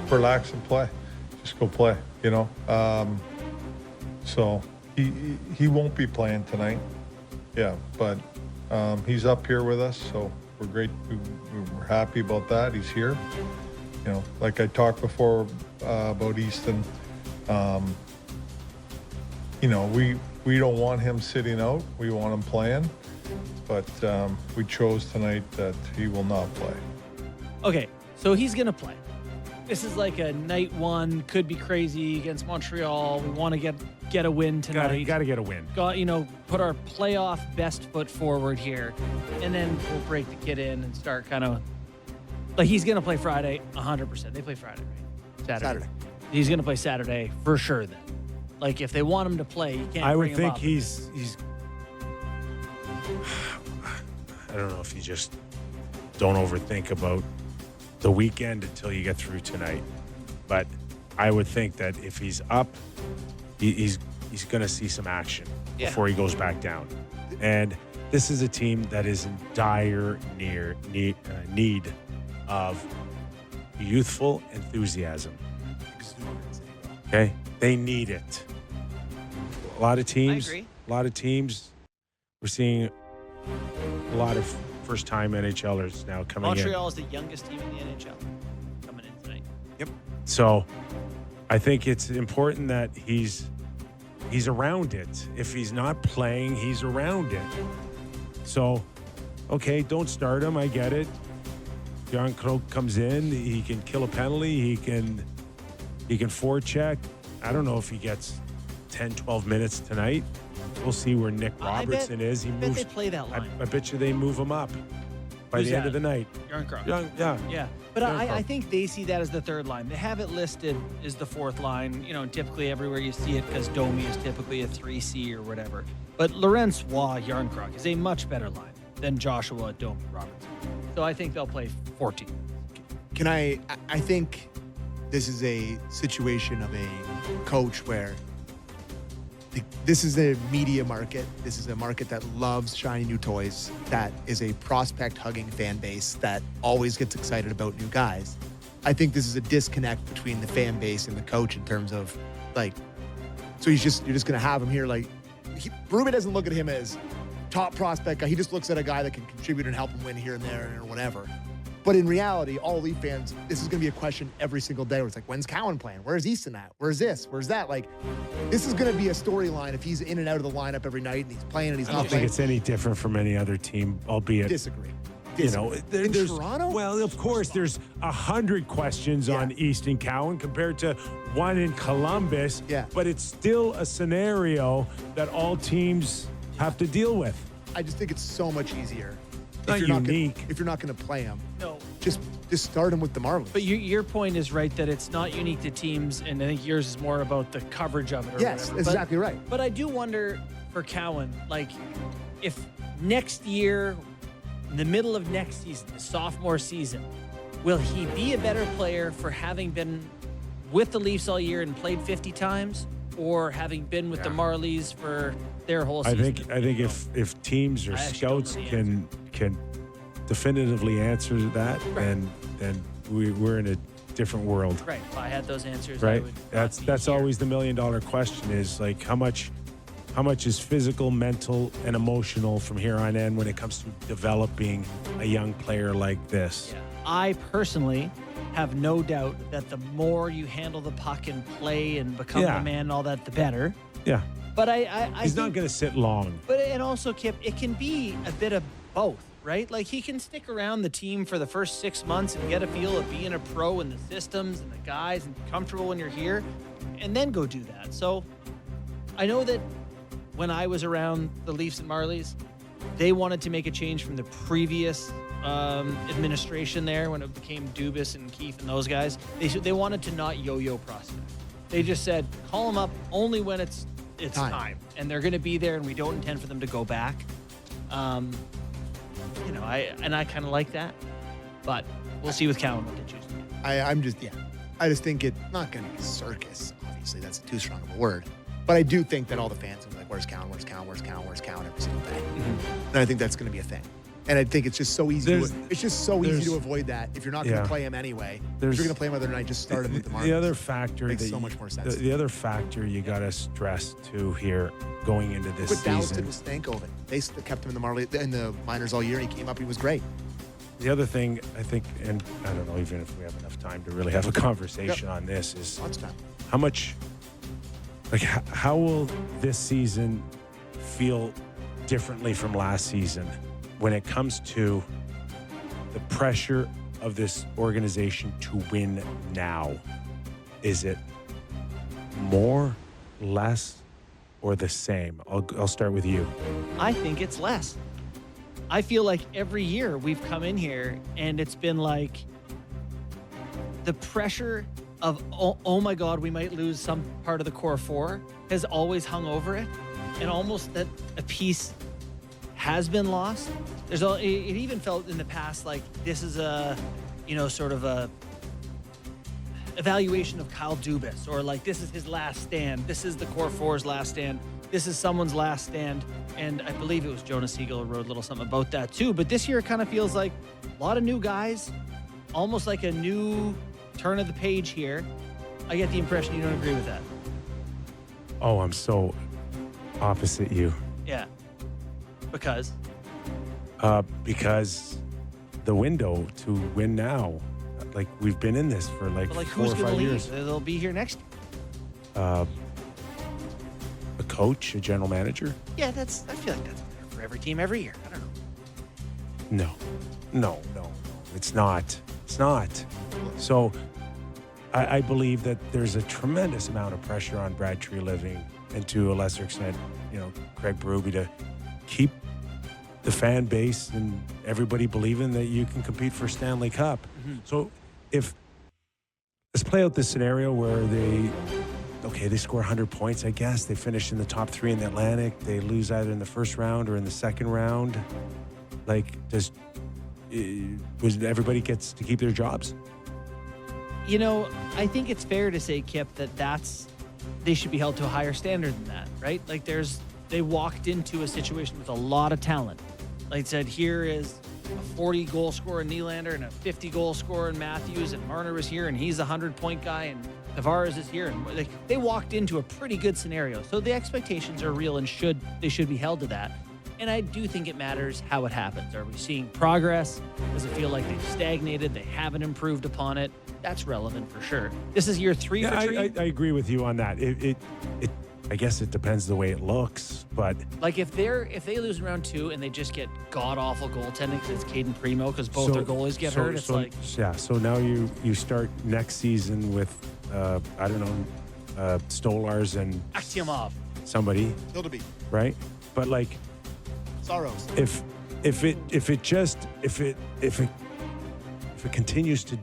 relax and play. Just go play, you know. So he won't be playing tonight. Yeah, but he's up here with us, so we're great. We're happy about that. He's here. You know, like I talked before about Easton. You know, we don't want him sitting out. We want him playing. But we chose tonight that he will not play. Okay, so he's going to play. This is like a night one, could be crazy against Montreal. We want to get a win tonight. Got to get a win. Got, you know, put our playoff best foot forward here. And then we'll break the kid in and start kind of, like, he's going to play Friday 100%. They play Friday, right? Saturday. He's going to play Saturday for sure then. Like, if they want him to play, you can't I bring would him think up. he's I don't know if you just don't overthink about the weekend until you get through tonight. But I would think that if he's up, he's going to see some action before he goes back down. And this is a team that is in dire need of youthful enthusiasm. Okay? They need it. A lot of teams, we're seeing a lot of first-time NHLers now coming in. Montreal is the youngest team in the NHL coming in tonight. Yep. So I think it's important that he's around it. If he's not playing, he's around it. So, okay, don't start him. I get it. John Croak comes in. He can kill a penalty. He can forecheck. I don't know if he gets 10, 12 minutes tonight. We'll see where Nick Robertson is. He moves. They play that line. I bet you they move him up by Who's the end that? of the night. Yarncroc. Yeah. But Yarncroc. I think they see that as the third line. They have it listed as the fourth line. You know, typically everywhere you see it because Domi is typically a 3C or whatever. But Lorenz Waugh Yarncroc is a much better line than Joshua Domi Robertson. So I think they'll play 14. I think this is a situation of a coach where this is a media market. This is a market that loves shiny new toys, that is a prospect-hugging fan base that always gets excited about new guys. I think this is a disconnect between the fan base and the coach in terms of, like, so you're just going to have him here. Like, Ruben doesn't look at him as top prospect guy. He just looks at a guy that can contribute and help him win here and there or whatever. But in reality, all Leaf fans, this is going to be a question every single day where it's like, when's Cowan playing? Where's Easton at? Where's this? Where's that? Like, this is going to be a storyline if he's in and out of the lineup every night and he's playing and he's I not don't playing. think it's any different from any other team, albeit. Disagree. You know, in there's Toronto? Well, of course, there's 100 questions on Easton Cowan compared to one in Columbus. Yeah. But it's still a scenario that all teams have to deal with. I just think it's so much easier. Not unique. If you're not going to play him, No. just start him with the Marlins. But your point is right that it's not unique to teams, and I think yours is more about the coverage of it. Or Yes, whatever. exactly right. But I do wonder for Cowan, like, if next year, in the middle of next season, the sophomore season, will he be a better player for having been with the Leafs all year and played 50 times, or having been with the Marlies for their whole season? I think if teams or I actually don't scouts know the can definitively answer that, then we're in a different world. Right. If I had those answers, Right. I would That's always the $1 million question is, like, how much is physical, mental, and emotional from here on in when it comes to developing a young player like this? Yeah. I personally have no doubt that the more you handle the puck and play and become the man and all that, the better. Yeah. But I He's think, not going to sit long. But and also, Kip, it can be a bit of both, right? Like, he can stick around the team for the first 6 months and get a feel of being a pro in the systems and the guys and comfortable when you're here, and then go do that. So I know that when I was around the Leafs and Marlies, they wanted to make a change from the previous administration there when it became Dubas and Keefe and those guys. They wanted to not yo-yo prospect. They just said, call them up only when it's time. And they're going to be there, and we don't intend for them to go back. You know, I kind of like that. But we'll see with Cowan what they choose to do. I just think it's not going to be circus. Obviously, that's too strong of a word. But I do think that all the fans will be like, where's Cowan, where's Cowan, where's Cowan, where's Cowan every single day. And I think that's going to be a thing. And I think it's just so easy. It's just so easy there's- to avoid that if you're not going to Yeah. play him anyway. If There's- you're going to play him other night, just start him with the Marlins. The other factor Makes that so much more sense. The other factor you got to stress too here going into this What Dallas did season. with Stankoven. They kept him in the minors all year, and he came up. He was great. The other thing I think, and I don't know even if we have enough time to really have a conversation on this, is Lots of time. how much, like, how will this season feel differently from last season when it comes to the pressure of this organization to win now? Is it more, less, or the same? I'll start with you. I think it's less. I feel like every year we've come in here and it's been like the pressure of, oh my God, we might lose some part of the core four has always hung over it. And almost that a piece has been lost. It even felt in the past like this is a, sort of a evaluation of Kyle Dubas, or like this is his last stand. This is the core four's last stand. This is someone's last stand. And I believe it was Jonas Siegel who wrote a little something about that too. But this year it kind of feels like a lot of new guys, almost like a new turn of the page here. I get the impression you don't agree with that. Oh, I'm so opposite you. Yeah. Because the window to win now, like we've been in this for like, but like 4 who's or going 5 to leave? years. They'll be here next year. A coach, a general manager? Yeah, I feel like that's for every team every year. I don't know. No. It's not. So I believe that there's a tremendous amount of pressure on Brad Treliving and to a lesser extent, Craig Berube to keep the fan base and everybody believing that you can compete for Stanley Cup. Mm-hmm. So let's play out this scenario where they score 100 points, I guess. They finish in the top 3 in the Atlantic. They lose either in the first round or in the second round. Like, was everybody gets to keep their jobs? I think it's fair to say, Kip, they should be held to a higher standard than that, right? Like they walked into a situation with a lot of talent. Like I said, here is a 40-goal scorer in Nylander and a 50-goal scorer in Matthews, and Marner was here and he's a 100-point guy, and Tavares is here. And they walked into a pretty good scenario. So the expectations are real and they should be held to that. And I do think it matters how it happens. Are we seeing progress? Does it feel like they've stagnated? They haven't improved upon it? That's relevant for sure. This is year 3 for Tree. I agree with you on that. I guess it depends the way it looks, but Like if they lose in round 2 and they just get god awful goaltending because it's Caden Primo because both their goalies get hurt, it's like So now you start next season with Stolars and Axiomov. somebody, Hildeby. right? But like Soros. if it continues to